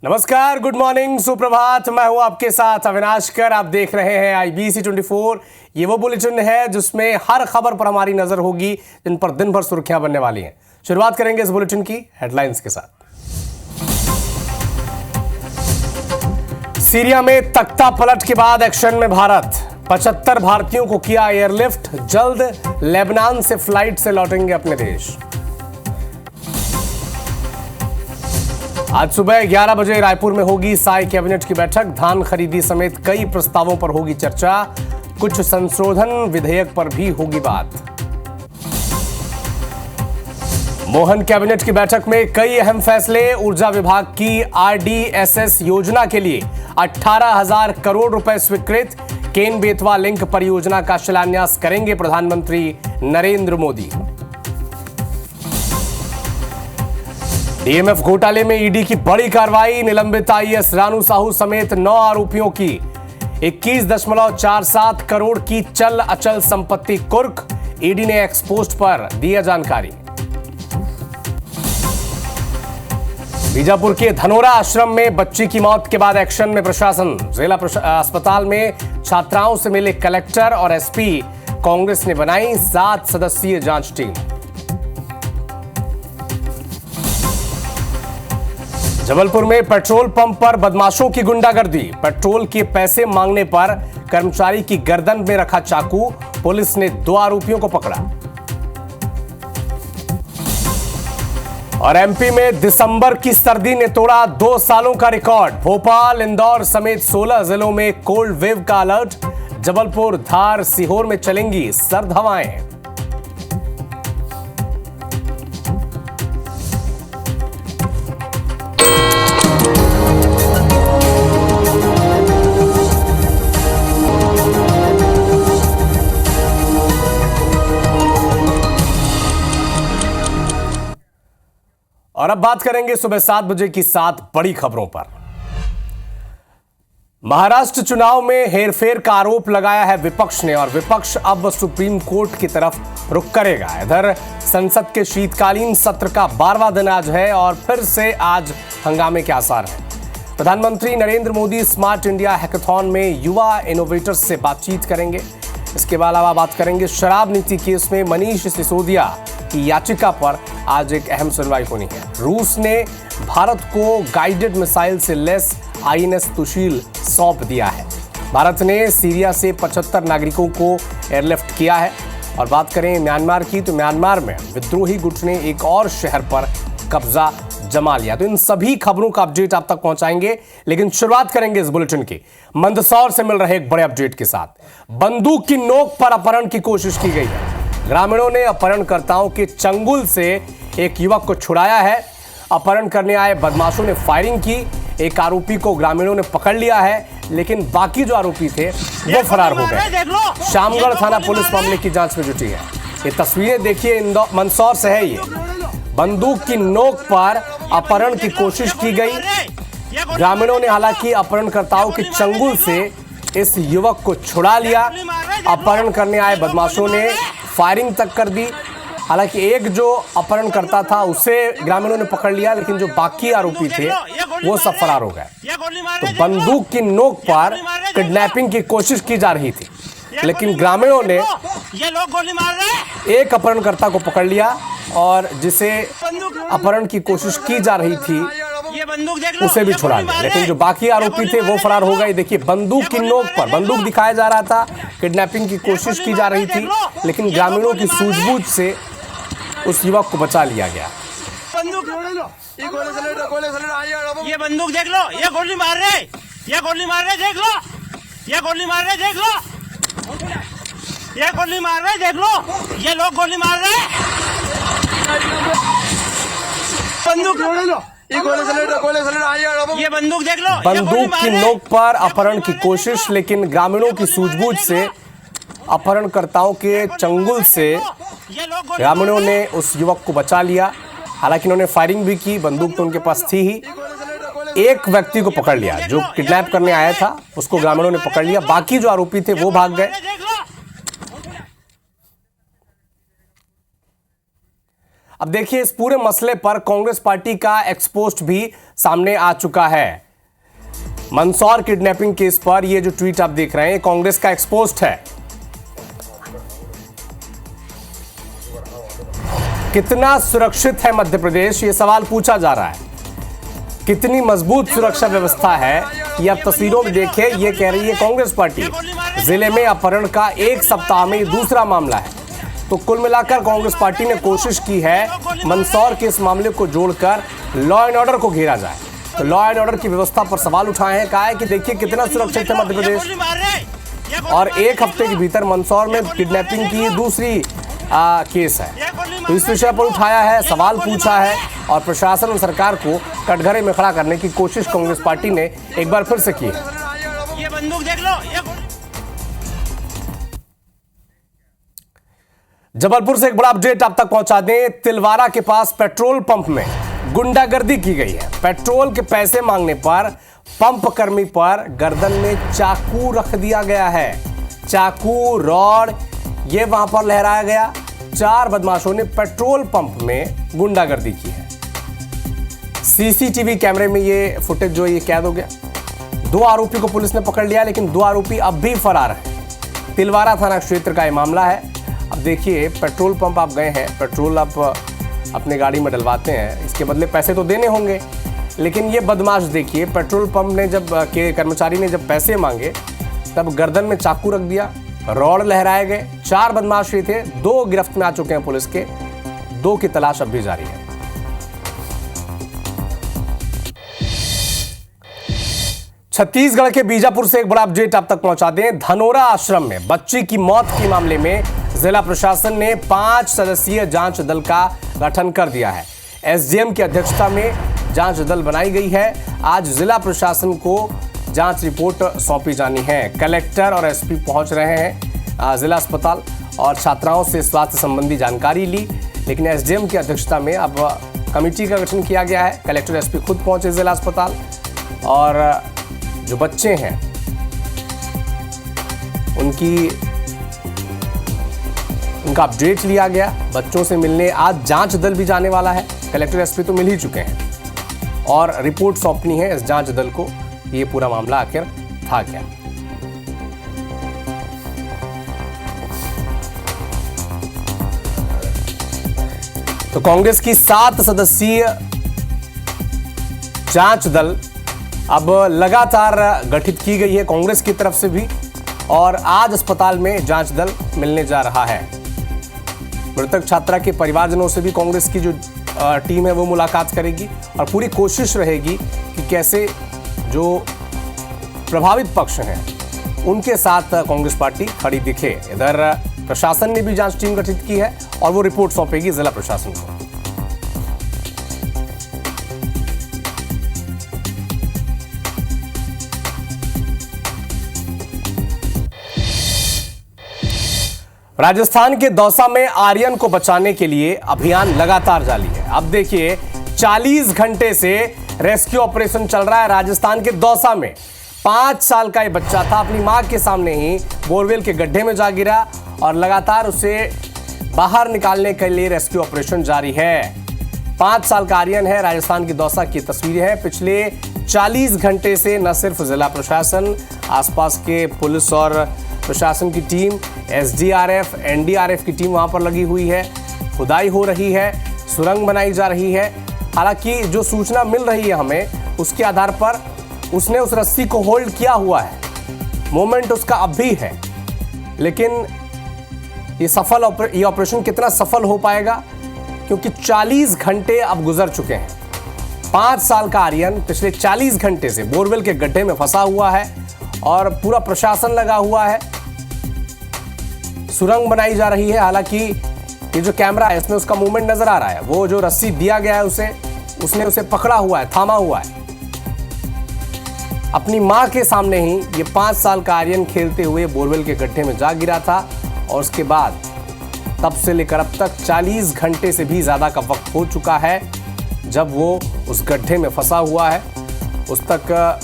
नमस्कार, good morning, सुप्रभात। मैं हूं आपके साथ अविनाश कर। आप देख रहे हैं IBC 24। ये वो बुलेटिन है जिसमें हर खबर पर हमारी नजर होगी, जिन पर दिन भर सुर्खियां बनने वाली हैं। शुरुआत करेंगे इस बुलेटिन की हेडलाइंस के साथ। सीरिया में तख्ता पलट के बाद एक्शन में भारत। 75 भारतीयों को किया एयरलिफ्ट। जल्द लेबनान से फ्लाइट से लौटेंगे अपने देश। आज सुबह 11 बजे रायपुर में होगी साई कैबिनेट की बैठक। धान खरीदी समेत कई प्रस्तावों पर होगी चर्चा। कुछ संशोधन विधेयक पर भी होगी बात। मोहन कैबिनेट की बैठक में कई अहम फैसले। ऊर्जा विभाग की RDSS योजना के लिए 18,000 करोड़ रुपए स्वीकृत। केन बेतवा लिंक परियोजना का शिलान्यास करेंगे प्रधानमंत्री नरेंद्र मोदी। DMF घोटाले में ईडी की बड़ी कार्रवाई। निलंबित IAS रानू साहू समेत 9 आरोपियों की 21.47 करोड़ की चल अचल संपत्ति कुर्क। ईडी ने एक्सपोस्ट पर दिया जानकारी। बीजापुर के धनोरा आश्रम में बच्ची की मौत के बाद एक्शन में प्रशासन। जिला अस्पताल में छात्राओं से मिले कलेक्टर और SP। कांग्रेस ने बनाई 7 सदस्यीय जांच टीम। जबलपुर में पेट्रोल पंप पर बदमाशों की गुंडागर्दी। पेट्रोल के पैसे मांगने पर कर्मचारी की गर्दन में रखा चाकू। पुलिस ने 2 आरोपियों को पकड़ा। और MP में दिसंबर की सर्दी ने तोड़ा 2 सालों का रिकॉर्ड। भोपाल, इंदौर समेत 16 जिलों में कोल्ड वेव का अलर्ट। जबलपुर, धार, सीहोर में चलेंगी सर्द हवाएं। और अब बात करेंगे सुबह 7 बजे की 7 बड़ी खबरों पर। महाराष्ट्र चुनाव में हेरफेर का आरोप लगाया है विपक्ष ने, और विपक्ष अब सुप्रीम कोर्ट की तरफ रुख करेगा। इधर संसद के शीतकालीन सत्र का 12वां दिन आज है और फिर से आज हंगामे के आसार हैं। प्रधानमंत्री Narendra Modi smart India hackathon में युवा इनोवेटर्स से बातचीत करेंगे। इसके अलावा बात करेंगे शराब नीति केस में मनीष सिसोदिया की याचिका पर आज एक अहम सुनवाई होनी है। रूस ने भारत को गाइडेड मिसाइल से लैस INS तुशील सौंप दिया है। भारत ने सीरिया से 75 नागरिकों को एयरलिफ्ट किया है। और बात करें म्यांमार की, तो म्यांमार में विद्रोही गुट ने एक और शहर पर कब्जा जमा लिया। तो इन सभी खबरों का अपडेट आप तक पहुंचाएंगे, लेकिन शुरुआत करेंगे इस बुलेटिन की मंदसौर से मिल रहे एक बड़े अपडेट के साथ। बंदूक की नोक पर अपहरण की कोशिश की गई है। ग्रामीणों ने अपहरणकर्ताओं के चंगुल से एक युवक को छुड़ाया है। अपहरण करने आए बदमाशों ने फायरिंग की। एक आरोपी को ग्रामीणों ने पकड़ लिया है, लेकिन बाकी जो आरोपी थे वो फरार हो गए। शामगढ़ थाना पुलिस मामले की जांच में जुटी है। ये तस्वीरें देखिए, मंदसौर से है। ये बंदूक की नोक पर अपहरण की कोशिश की गई। ग्रामीणों ने हालांकि अपहरणकर्ताओं के चंगुल से इस युवक को छुड़ा लिया। अपहरण करने आए बदमाशों ने फायरिंग तक कर दी। हालांकि एक जो अपहरणकर्ता था उसे ग्रामीणों ने पकड़ लिया, लेकिन जो बाकी आरोपी थे वो सब फरार हो गए। तो बंदूक की नोक पर किडनैपिंग की कोशिश की जा रही थी, लेकिन ग्रामीणों ने एक अपहरणकर्ता को पकड़ लिया और जिसे अपहरण की कोशिश की जा रही थी उसे भी छुड़ा लिया, लेकिन जो बाकी आरोपी थे वो फरार हो गए। देखिए, बंदूक की नोक पर बंदूक दिखाया जा रहा था, किडनैपिंग की कोशिश की जा रही थी, लेकिन ग्रामीणों की सूझबूझ से उस युवक को बचा लिया गया। ये बंदूक देख लो, ये गोली मार रहे, ये गोली मार रहे, देख लो, ये गोली मार रहे, देख लो, ये गोली मार रहे, देख लो, ये लोग गोली मार रहे। बंदूक ये बंदूक देख लो। बंदूक की नोक पर अपहरण की कोशिश, लेकिन ग्रामीणों की सूझबूझ से अपहरणकर्ताओं के चंगुल से ग्रामीणों ने उस युवक को बचा लिया। हालांकि उन्होंने फायरिंग भी की, बंदूक तो उनके पास थी ही। एक व्यक्ति को पकड़ लिया, जो किडनैप करने आया था उसको ग्रामीणों ने पकड़ लिया। बाकी जो आरोपी थे वो भाग गए। अब देखिए, इस पूरे मसले पर कांग्रेस पार्टी का एक्सपोस्ट भी सामने आ चुका है। मंदसौर किडनैपिंग केस पर यह जो ट्वीट आप देख रहे हैं, कांग्रेस का एक्सपोस्ट है। कितना सुरक्षित है मध्य प्रदेश, ये सवाल पूछा जा रहा है। कितनी मजबूत सुरक्षा व्यवस्था है, ये आप तस्वीरों में देखिए। ये कह रही है कांग्रेस पार्टी, जिले में अपहरण का एक सप्ताह में दूसरा मामला है। तो कुल मिलाकर कांग्रेस पार्टी ने कोशिश की है मंदसौर के इस मामले को जोड़कर लॉ एंड ऑर्डर को घेरा जाए। तो लॉ एंड ऑर्डर की व्यवस्था पर सवाल उठाए हैं। कहा है कि देखिए कितना सुरक्षित है मध्य प्रदेश, और एक हफ्ते के भीतर मंदसौर में किडनैपिंग की दूसरी केस है। तो इस विषय पर उठाया है, सवाल पूछा है, और प्रशासन और सरकार को कटघरे में खड़ा करने की कोशिश कांग्रेस पार्टी ने एक बार फिर से की है। ये बंदूक देख लो। जबलपुर से एक बड़ा अपडेट आप तक पहुंचा दें। तिलवारा के पास पेट्रोल पंप में गुंडागर्दी की गई है। पेट्रोल के पैसे मांगने पर पंप कर्मी पर गर्दन में चाकू रख दिया गया है। चाकू, रॉड ये वहां पर लहराया गया। 4 बदमाशों ने पेट्रोल पंप में गुंडागर्दी की है। सीसीटीवी कैमरे में ये फुटेज जो ये कैद हो गया। 2 आरोपी को पुलिस ने पकड़ लिया, लेकिन 2 आरोपी अब भी फरार हैं। तिलवारा थाना क्षेत्र का ये मामला है। अब देखिए, पेट्रोल पंप आप गए हैं, पेट्रोल आप अपने गाड़ी में डलवाते हैं, इसके बदले पैसे तो देने होंगे। लेकिन ये बदमाश देखिए, पेट्रोल पंप ने के कर्मचारी ने जब पैसे मांगे तब गर्दन में चाकू रख दिया, रॉड लहराए गए। 4 बदमाश ये थे, 2 गिरफ्त में आ चुके हैं पुलिस के, 2 की तलाश अब भी जारी है। छत्तीसगढ़ के बीजापुर से एक बड़ा अपडेट आप तक पहुंचा दें। धनोरा आश्रम में बच्ची की मौत के मामले में जिला प्रशासन ने 5 सदस्यीय जांच दल का गठन कर दिया है। एसडीएम की अध्यक्षता में जांच दल बनाई गई है। आज जिला प्रशासन को जांच रिपोर्ट सौंपी जानी है। कलेक्टर और एसपी पहुंच रहे हैं जिला अस्पताल और छात्राओं से स्वास्थ्य संबंधी जानकारी ली। लेकिन एसडीएम की अध्यक्षता में अब कमेटी का गठन किया गया है। कलेक्टर, एसपी खुद पहुंचे जिला अस्पताल, और जो बच्चे हैं उनका अपडेट लिया गया। बच्चों से मिलने आज जांच दल भी जाने वाला है। कलेक्टर, एसपी तो मिल ही चुके हैं और रिपोर्ट सौंपनी है इस जांच दल को, ये पूरा मामला आखिर था क्या। तो कांग्रेस की 7 सदस्यीय जांच दल अब लगातार गठित की गई है कांग्रेस की तरफ से भी, और आज अस्पताल में जांच दल मिलने जा रहा है। मृतक छात्रा के परिवारजनों से भी कांग्रेस की जो टीम है वो मुलाकात करेगी और पूरी कोशिश रहेगी कि कैसे जो प्रभावित पक्ष हैं उनके साथ कांग्रेस पार्टी खड़ी दिखे। इधर प्रशासन ने भी जांच टीम गठित की है और वो रिपोर्ट सौंपेगी जिला प्रशासन को। राजस्थान के दौसा में आर्यन को बचाने के लिए अभियान लगातार जारी है। अब देखिए, 40 घंटे से रेस्क्यू ऑपरेशन चल रहा है राजस्थान के दौसा में। 5 साल का ये बच्चा था, अपनी मां के सामने ही बोरवेल के गड्ढे में जा गिरा और लगातार उसे बाहर निकालने के लिए रेस्क्यू ऑपरेशन जारी है। 5 साल का आर्यन है, राजस्थान की दौसा की तस्वीरें हैं। पिछले 40 घंटे से न सिर्फ जिला प्रशासन, आसपास के पुलिस और प्रशासन की टीम, एसडीआरएफ, एनडीआरएफ की टीम वहां पर लगी हुई है। खुदाई हो रही है, सुरंग बनाई जा रही है। हालांकि जो सूचना मिल रही है हमें, उसके आधार पर उसने उस रस्सी को होल्ड किया हुआ है, मोमेंट उसका अब भी है। लेकिन ये ऑपरेशन कितना सफल हो पाएगा, क्योंकि 40 घंटे अब गुजर चुके हैं। 5 साल का आर्यन पिछले 40 घंटे से बोरवेल के गड्ढे में फंसा हुआ है और पूरा प्रशासन लगा हुआ है। सुरंग बनाई जा रही है। हालांकि ये जो कैमरा है इसमें उसका मूवमेंट नजर आ रहा है। वो जो रस्सी दिया गया है उसने उसे पकड़ा हुआ है, थामा हुआ है। अपनी मां के सामने ही ये 5 साल का आर्यन खेलते हुए बोरवेल के गड्ढे में जा गिरा था और उसके बाद तब से लेकर अब तक 40 घंटे से भी ज्यादा का वक्त हो चुका है जब वो उस गड्ढे में फंसा हुआ है। उस तक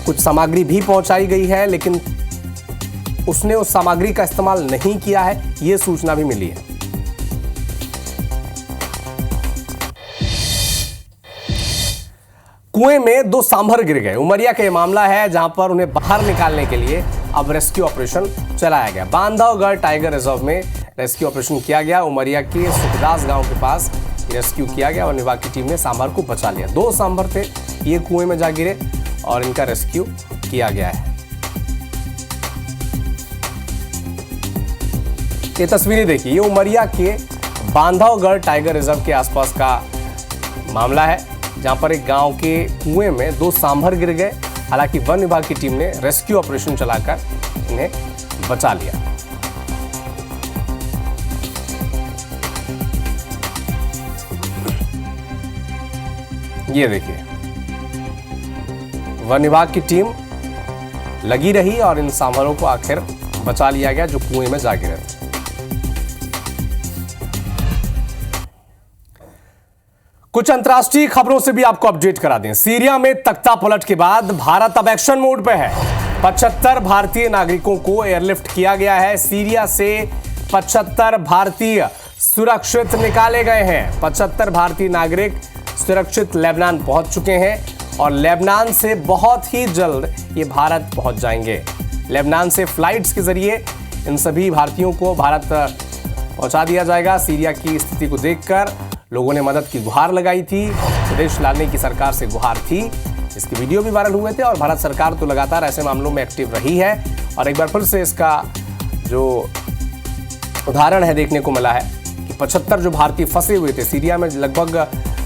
कुछ सामग्री भी पहुंचाई गई है, लेकिन उसने उस सामग्री का इस्तेमाल नहीं किया है, ये सूचना भी मिली है। कुएं में 2 सांभर गिर गए। उमरिया का यह मामला है जहां पर उन्हें बाहर निकालने के लिए अब रेस्क्यू ऑपरेशन चलाया गया। बांधवगढ़ टाइगर रिजर्व में रेस्क्यू ऑपरेशन किया गया। उमरिया के सुखदास गांव के पास रेस्क्यू किया गया और विभाग की टीम ने सांभर को बचा लिया। 2 सांभर थे, ये कुएं में जा गिरे और इनका रेस्क्यू किया गया है। ये तस्वीरें देखिए, ये उमरिया के बांधवगढ़ टाइगर रिजर्व के आसपास का मामला है जहां पर एक गांव के कुएं में 2 सांभर गिर गए। हालांकि वन विभाग की टीम ने रेस्क्यू ऑपरेशन चलाकर इन्हें बचा लिया। ये देखिए, वन विभाग की टीम लगी रही और इन सांभरों को आखिर बचा लिया गया जो कुएं में जा गिरे थे। कुछ अंतर्राष्ट्रीय खबरों से भी आपको अपडेट करा दें। सीरिया में तख्ता पलट के बाद भारत अब एक्शन मोड पे है। 75 भारतीय नागरिकों को एयरलिफ्ट किया गया है। सीरिया से 75 भारतीय सुरक्षित निकाले गए हैं। 75 भारतीय नागरिक सुरक्षित लेबनान पहुंच चुके हैं और लेबनान से बहुत ही जल्द ये भारत पहुंच जाएंगे। लेबनान से फ्लाइट्स के जरिए इन सभी भारतीयों को भारत पहुंचा दिया जाएगा। सीरिया की स्थिति को देखकर लोगों ने मदद की गुहार लगाई थी। विदेश लाने की सरकार से गुहार थी। इसके वीडियो भी वायरल हुए थे और भारत सरकार तो लगातार ऐसे मामलों में एक्टिव रही है। और एक बार फिर से इसका जो उदाहरण है देखने को मिला है कि 75 जो भारतीय फंसे हुए थे सीरिया में, लगभग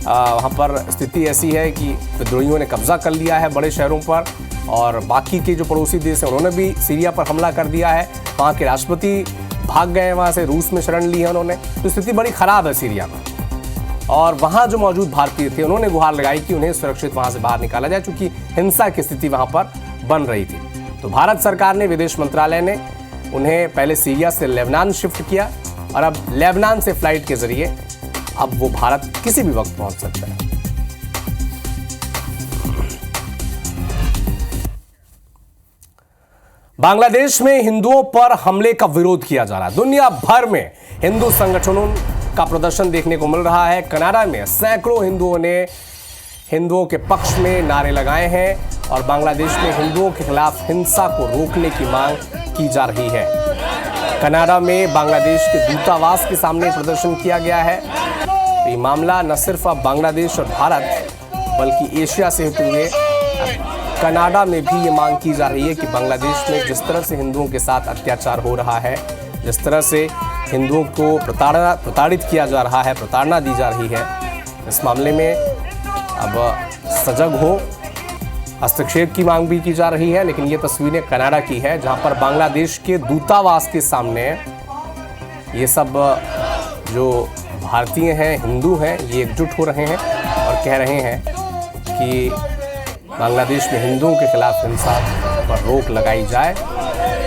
वहाँ पर स्थिति ऐसी है कि विद्रोहियों ने कब्जा कर लिया है बड़े शहरों पर और बाकी के जो पड़ोसी देश हैं उन्होंने भी सीरिया पर हमला कर दिया है। वहाँ के राष्ट्रपति भाग गए हैं, वहाँ से रूस में शरण ली है उन्होंने। तो स्थिति बड़ी खराब है सीरिया में और वहाँ जो मौजूद भारतीय थे उन्होंने गुहार लगाई कि उन्हें सुरक्षित वहाँ से बाहर निकाला जाए, क्योंकि हिंसा की स्थिति वहाँ पर बन रही थी। तो भारत सरकार ने, विदेश मंत्रालय ने उन्हें पहले सीरिया से लेबनान शिफ्ट किया और अब लेबनान से फ्लाइट के जरिए अब वो भारत किसी भी वक्त पहुंच सकता है। बांग्लादेश में हिंदुओं पर हमले का विरोध किया जा रहा है। दुनिया भर में हिंदू संगठनों का प्रदर्शन देखने को मिल रहा है। कनाडा में सैकड़ों हिंदुओं ने हिंदुओं के पक्ष में नारे लगाए हैं और बांग्लादेश में हिंदुओं के खिलाफ हिंसा को रोकने की मांग की जा रही है। कनाडा में बांग्लादेश के दूतावास के सामने प्रदर्शन किया गया है। तो ये मामला न सिर्फ अब बांग्लादेश और भारत बल्कि एशिया से होते हुए कनाडा में भी ये मांग की जा रही है कि बांग्लादेश में जिस तरह से हिंदुओं के साथ अत्याचार हो रहा है, जिस तरह से हिंदुओं को प्रताड़ित किया जा रहा है, प्रताड़ना दी जा रही है, इस मामले में अब सजग हो, हस्तक्षेप की मांग भी की जा रही है। लेकिन ये तस्वीरें कनाडा की है जहां पर बांग्लादेश के दूतावास के सामने ये सब जो भारतीय हैं, हिंदू हैं, ये एकजुट हो रहे हैं और कह रहे हैं कि बांग्लादेश में हिंदुओं के खिलाफ हिंसा पर रोक लगाई जाए,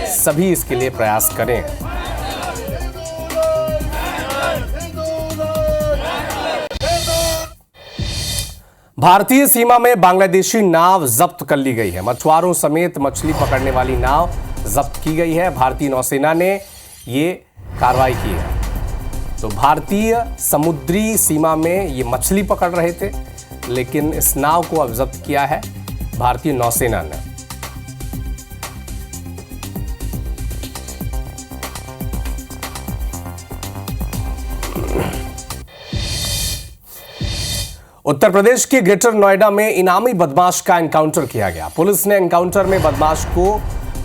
सभी इसके लिए प्रयास करें। भारतीय सीमा में बांग्लादेशी नाव जब्त कर ली गई है। मछुआरों समेत मछली पकड़ने वाली नाव जब्त की गई है। भारतीय नौसेना ने ये कार्रवाई की है। तो भारतीय समुद्री सीमा में ये मछली पकड़ रहे थे, लेकिन इस नाव को अब जब्त किया है भारतीय नौसेना ने। उत्तर प्रदेश के ग्रेटर नोएडा में इनामी बदमाश का एनकाउंटर किया गया। पुलिस ने एनकाउंटर में बदमाश को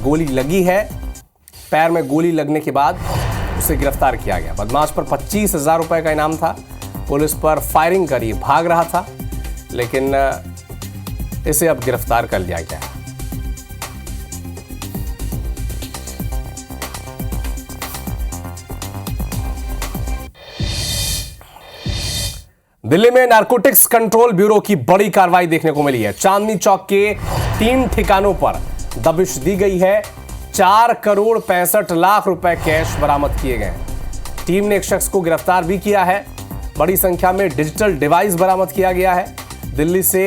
गोली लगी है, पैर में गोली लगने के बाद उसे गिरफ्तार किया गया। बदमाश पर 25,000 रुपए का इनाम था। पुलिस पर फायरिंग कर भाग रहा था, लेकिन इसे अब गिरफ्तार कर लिया गया है। दिल्ली में नारकोटिक्स कंट्रोल ब्यूरो की बड़ी कार्रवाई देखने को मिली है। चांदनी चौक के 3 ठिकानों पर दबिश दी गई है। 4 करोड़ 65 लाख रुपए कैश बरामद किए गए। टीम ने एक शख्स को गिरफ्तार भी किया है। बड़ी संख्या में डिजिटल डिवाइस बरामद किया गया है। दिल्ली से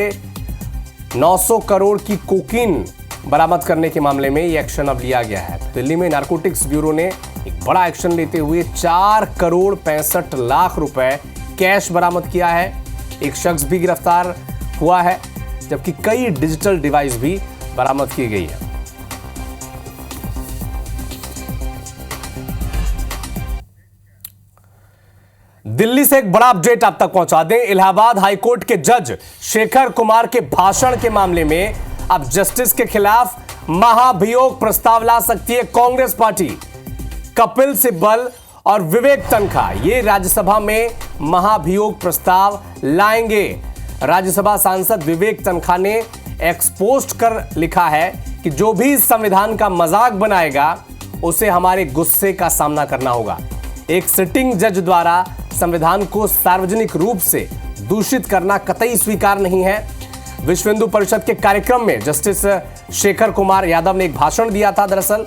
900 करोड़ की कोकीन बरामद करने के मामले में यह एक्शन अब लिया गया है। दिल्ली में नारकोटिक्स ब्यूरो ने एक बड़ा एक्शन लेते हुए 4 करोड़ 65 लाख रुपए कैश बरामद किया है। एक शख्स भी गिरफ्तार हुआ है। जबकि कई डिजिटल डिवाइस भी बरामद की गई है। दिल्ली से एक बड़ा अपडेट आप तक पहुंचा दें। इलाहाबाद हाईकोर्ट के जज शेखर कुमार के भाषण के मामले में अब जस्टिस के खिलाफ महाभियोग प्रस्ताव ला सकती है कांग्रेस पार्टी। कपिल सिब्बल और विवेक तन्खा ये राज्यसभा में महाभियोग प्रस्ताव लाएंगे। राज्यसभा सांसद विवेक तन्खा ने एक्सपोस्ट कर लिखा है कि जो भी इस संविधान का मजाक बनाएगा उसे हमारे गुस्से का सामना करना होगा। एक सिटिंग जज द्वारा संविधान को सार्वजनिक रूप से दूषित करना कतई स्वीकार नहीं है। विश्व हिंदू परिषद के कार्यक्रम में जस्टिस शेखर कुमार यादव ने एक भाषण दिया था। दरअसल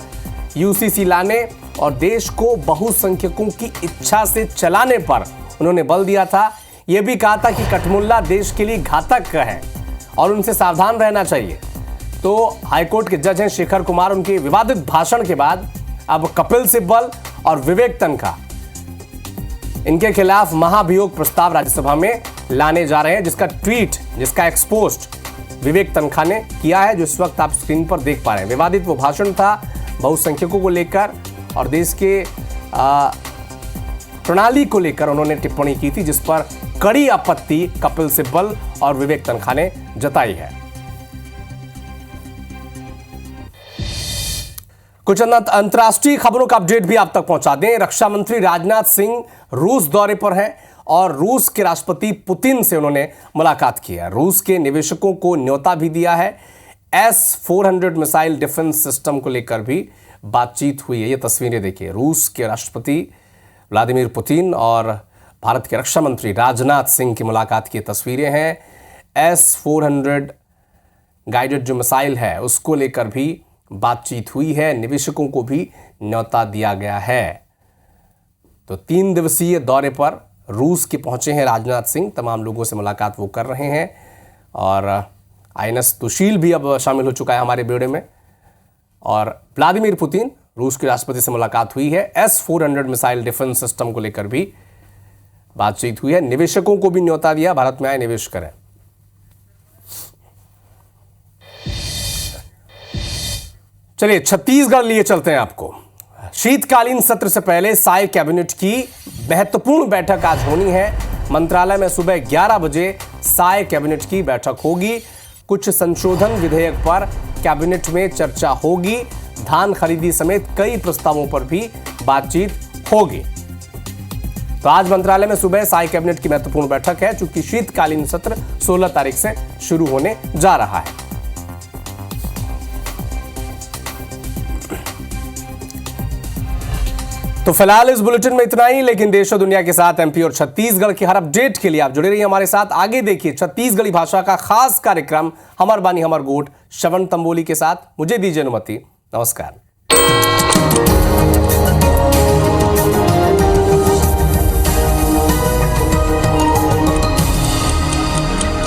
यूसीसी लाने और देश को बहुसंख्यकों की इच्छा से चलाने पर उन्होंने बल दिया था। यह भी कहा था कि कठमुल्ला देश के लिए घातक है और उनसे सावधान रहना चाहिए। तो हाईकोर्ट के जज हैं शेखर कुमार। उनके विवादित भाषण के बाद अब कपिल सिब्बल और विवेक तन्खा इनके खिलाफ महाभियोग प्रस्ताव राज्यसभा में लाने जा रहे हैं, जिसका एक्सपोस्ट विवेक तन्खा ने किया है, जो इस वक्त आप स्क्रीन पर देख पा रहे हैं। विवादित वो भाषण था बहुसंख्यकों को लेकर और देश के प्रणाली को लेकर उन्होंने टिप्पणी की थी, जिस पर कड़ी आपत्ति कपिल सिब्बल और विवेक तन्खा ने जताई है। कुछ अंतर्राष्ट्रीय खबरों का अपडेट भी आप तक पहुंचा दें। रक्षा मंत्री राजनाथ सिंह रूस दौरे पर हैं और रूस के राष्ट्रपति पुतिन से उन्होंने मुलाकात की है। रूस के निवेशकों को न्योता भी दिया है। S-400 मिसाइल डिफेंस सिस्टम को लेकर भी बातचीत हुई है। ये तस्वीरें देखिए, रूस के राष्ट्रपति व्लादिमीर पुतिन और भारत के रक्षा मंत्री राजनाथ सिंह की मुलाकात की तस्वीरें हैं। S-400 गाइडेड जो मिसाइल है उसको लेकर भी बातचीत हुई है। निवेशकों को भी न्योता दिया गया है। तो 3 दिवसीय दौरे पर रूस के पहुंचे हैं राजनाथ सिंह। तमाम लोगों से मुलाकात वो कर रहे हैं और आईएनएस तुशील भी अब शामिल हो चुका है हमारे ब्यूरो में। और व्लादिमीर पुतिन रूस के राष्ट्रपति से मुलाकात हुई है। S-400 मिसाइल डिफेंस सिस्टम को लेकर भी बातचीत हुई है। निवेशकों को भी न्योता दिया, भारत में आए निवेश करें। चलिए छत्तीसगढ़ लिए चलते हैं आपको। शीतकालीन सत्र से पहले साय कैबिनेट की महत्वपूर्ण बैठक आज होनी है। मंत्रालय में सुबह 11 बजे साय कैबिनेट की बैठक होगी। कुछ संशोधन विधेयक पर कैबिनेट में चर्चा होगी। धान खरीदी समेत कई प्रस्तावों पर भी बातचीत होगी। तो आज मंत्रालय में सुबह साय कैबिनेट की महत्वपूर्ण बैठक है, चूंकि शीतकालीन सत्र 16 तारीख से शुरू होने जा रहा है। तो फिलहाल इस बुलेटिन में इतना ही, लेकिन देश और दुनिया के साथ एमपी और छत्तीसगढ़ की हर अपडेट के लिए आप जुड़े रहिए हमारे साथ। आगे देखिए छत्तीसगढ़ी भाषा का खास कार्यक्रम हमर बानी हमर गोठ श्रवण तंबोली के साथ। मुझे दीजिए अनुमति। नमस्कार।